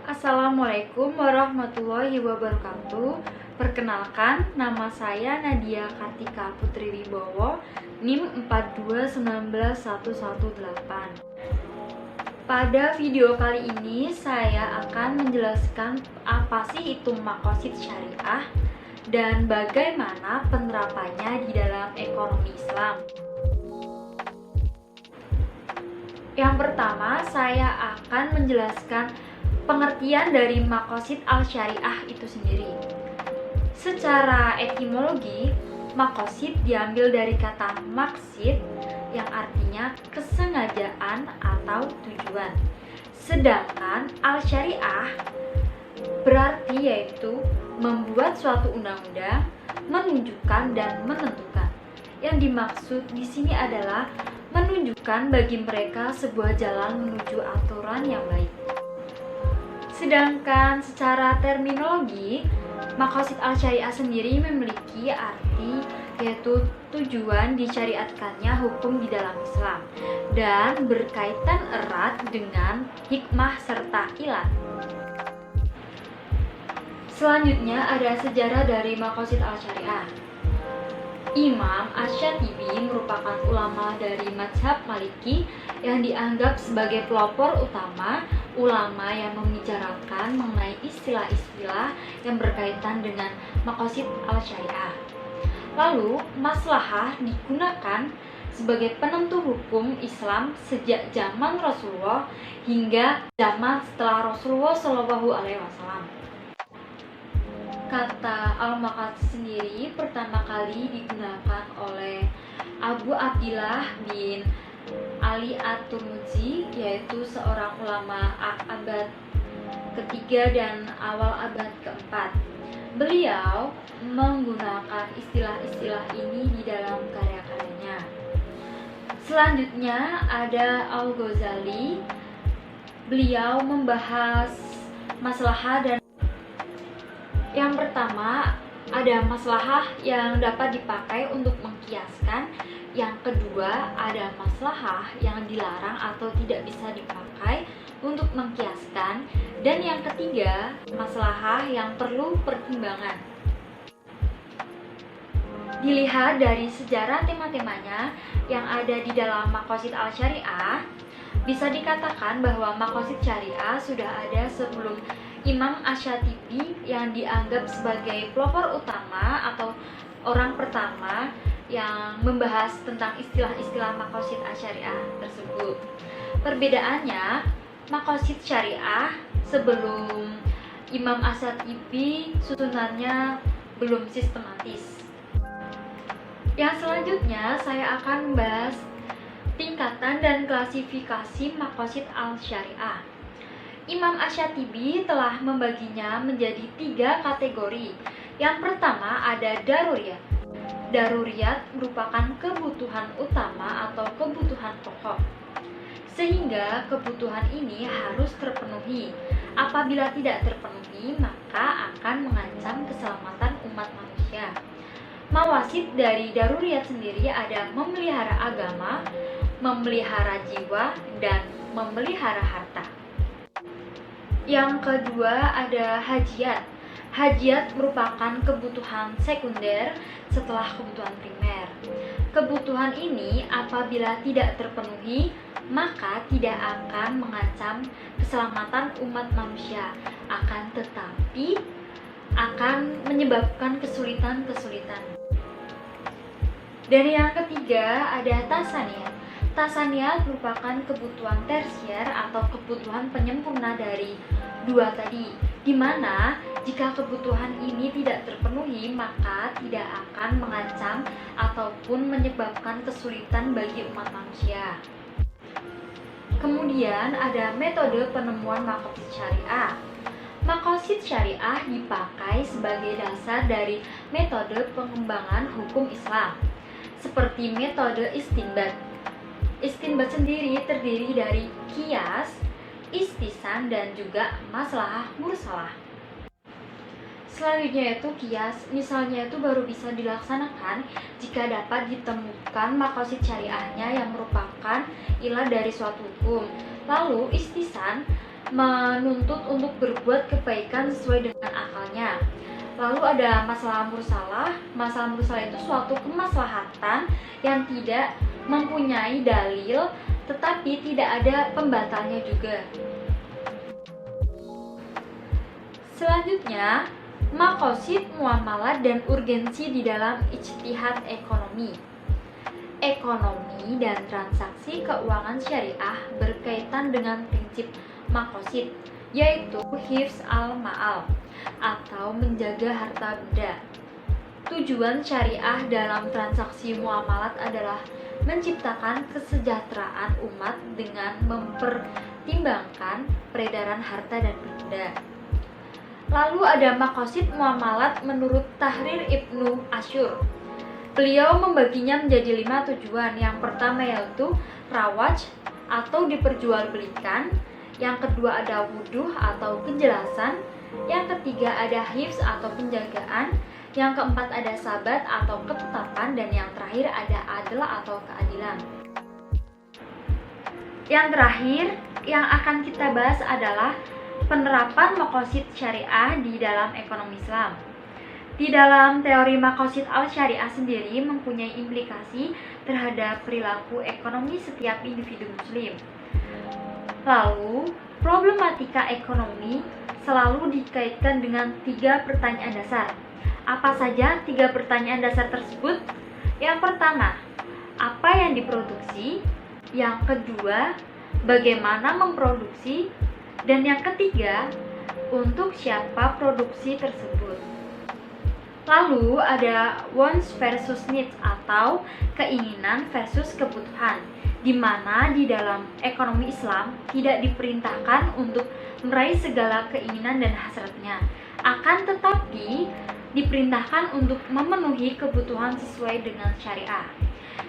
Assalamualaikum warahmatullahi wabarakatuh. Perkenalkan, nama saya Nadia Kartika Putri Wibowo, NIM 4219118. Pada video kali ini saya akan menjelaskan apa sih itu maqasid syariah dan bagaimana penerapannya di dalam ekonomi Islam. Yang pertama, saya akan menjelaskan pengertian dari maqasid al-syariah itu sendiri. Secara etimologi, maqasid diambil dari kata maqsid yang artinya kesengajaan atau tujuan. Sedangkan al-syariah berarti yaitu membuat suatu undang-undang, menunjukkan dan menentukan. Yang dimaksud di sini adalah menunjukkan bagi mereka sebuah jalan menuju aturan yang baik. Sedangkan secara terminologi, maqasid al-syariah sendiri memiliki arti yaitu tujuan disyariatkannya hukum di dalam Islam dan berkaitan erat dengan hikmah serta ilat. Selanjutnya ada sejarah dari maqasid al-syariah. Imam Asy-Syatibi merupakan ulama dari mazhab Maliki yang dianggap sebagai pelopor utama ulama yang membicarakan mengenai istilah-istilah yang berkaitan dengan maqasid al-syariah. Lalu, maslahah digunakan sebagai penentu hukum Islam sejak zaman Rasulullah hingga zaman setelah Rasulullah SAW. Kata al-maqasid sendiri pertama kali digunakan oleh Abu Abdillah bin Ali At-Tirmidzi, yaitu seorang ulama abad ketiga dan awal abad keempat. Beliau menggunakan istilah-istilah ini di dalam karya-karyanya. Selanjutnya ada Al-Ghazali. Beliau membahas maslahah dan yang pertama ada maslahah yang dapat dipakai untuk mengkiaskan. Yang kedua ada maslahah yang dilarang atau tidak bisa dipakai untuk mengkiaskan. Dan yang ketiga maslahah yang perlu pertimbangan. Dilihat dari sejarah tema-temanya yang ada di dalam maqasid al-syariah, bisa dikatakan bahwa maqasid syariah sudah ada sebelum Imam Asy-Syatibi yang dianggap sebagai pelopor utama atau orang pertama yang membahas tentang istilah-istilah maqasid al-syariah tersebut. Perbedaannya, maqasid syariah sebelum Imam Asy-Syatibi susunannya belum sistematis. Yang selanjutnya saya akan membahas tingkatan dan klasifikasi maqasid al-syariah. Imam Asy-Syatibi telah membaginya menjadi 3 kategori. Yang pertama ada daruriyat. Daruriyat merupakan kebutuhan utama atau kebutuhan pokok, sehingga kebutuhan ini harus terpenuhi. Apabila tidak terpenuhi, maka akan mengancam keselamatan umat manusia. Mawasid dari daruriyat sendiri ada memelihara agama, memelihara jiwa, dan memelihara harta. Yang kedua ada hajiyat. Hajiyat merupakan kebutuhan sekunder setelah kebutuhan primer. Kebutuhan ini apabila tidak terpenuhi, maka tidak akan mengancam keselamatan umat manusia, akan tetapi akan menyebabkan kesulitan-kesulitan. Dan yang ketiga ada tasaniyat. Tasaniyat merupakan kebutuhan tersier atau kebutuhan penyempurna dari 2 tadi, di mana jika kebutuhan ini tidak terpenuhi maka tidak akan mengancam ataupun menyebabkan kesulitan bagi umat manusia. Kemudian ada metode penemuan maqasid syariah. Maqasid syariah dipakai sebagai dasar dari metode pengembangan hukum Islam, seperti metode istinbat. Istinbat sendiri terdiri dari qiyas, istisan, dan juga maslahah mursalah. Selanjutnya itu kias, misalnya itu baru bisa dilaksanakan jika dapat ditemukan maqasid syariahnya yang merupakan ilah dari suatu hukum. Lalu istisan menuntut untuk berbuat kebaikan sesuai dengan akalnya. Lalu ada masalah mursalah. Masalah mursalah itu suatu kemaslahatan yang tidak mempunyai dalil tetapi tidak ada pembatalnya juga. Selanjutnya, maqasid, muamalah, dan urgensi di dalam ijtihad ekonomi. Ekonomi dan transaksi keuangan syariah berkaitan dengan prinsip maqasid, yaitu hifz al-ma'al atau menjaga harta benda. Tujuan syariah dalam transaksi muamalat adalah menciptakan kesejahteraan umat dengan mempertimbangkan peredaran harta dan benda. Lalu ada maqasid muamalat menurut Tahrir Ibnu Asyur. Beliau membaginya menjadi 5 tujuan. Yang pertama yaitu rawaj atau diperjualbelikan. Yang kedua ada wuduh atau kejelasan. Yang ketiga ada hifz atau penjagaan. Yang keempat ada sabat atau ketetapan. Dan yang terakhir ada adl atau keadilan. Yang terakhir yang akan kita bahas adalah penerapan maqasid syariah di dalam ekonomi Islam. Di dalam teori maqasid al-syariah sendiri mempunyai implikasi terhadap perilaku ekonomi setiap individu muslim. Lalu, problematika ekonomi selalu dikaitkan dengan 3 pertanyaan dasar. Apa saja 3 pertanyaan dasar tersebut? Yang pertama, apa yang diproduksi? Yang kedua, bagaimana memproduksi? Dan yang ketiga, untuk siapa produksi tersebut. Lalu ada wants versus needs atau keinginan versus kebutuhan, di mana di dalam ekonomi Islam tidak diperintahkan untuk meraih segala keinginan dan hasratnya, akan tetapi diperintahkan untuk memenuhi kebutuhan sesuai dengan syariah.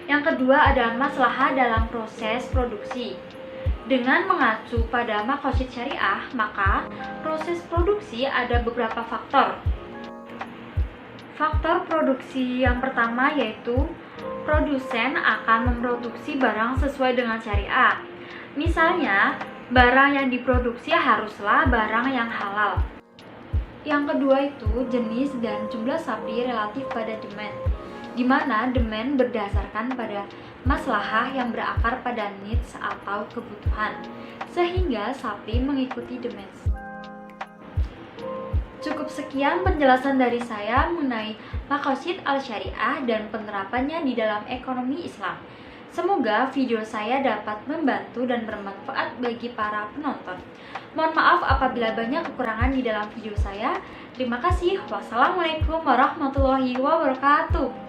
Yang kedua ada maslahah dalam proses produksi. Dengan mengacu pada maqasid syariah, maka proses produksi ada beberapa faktor. Faktor produksi yang pertama yaitu produsen akan memproduksi barang sesuai dengan syariah. Misalnya, barang yang diproduksi haruslah barang yang halal. Yang kedua itu jenis dan jumlah sapi relatif pada demand, di mana demand berdasarkan pada maslahah yang berakar pada needs atau kebutuhan, sehingga sapi mengikuti demand. Cukup sekian penjelasan dari saya mengenai maqasid al-syariah dan penerapannya di dalam ekonomi Islam. Semoga video saya dapat membantu dan bermanfaat bagi para penonton. Mohon maaf apabila banyak kekurangan di dalam video saya. Terima kasih. Wassalamualaikum warahmatullahi wabarakatuh.